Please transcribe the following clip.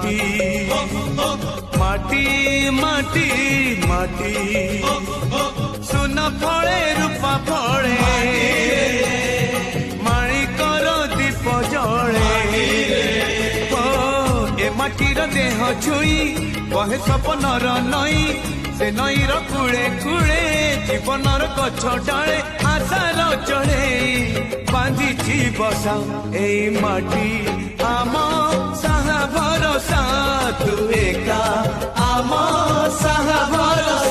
মাটি মাটি মাটি মাটি সোনা ফলে রূপা ফলে মাণিকর দীপ জলে এ মাটির দেহ ছুঁই বহে সপনর নই से नईर कूड़े कूड़े जीवनर गछ डाले आशार चढ़े बांधी बसा ए माटी आम साहा भरोसा तू एका आम साहा भरोसा।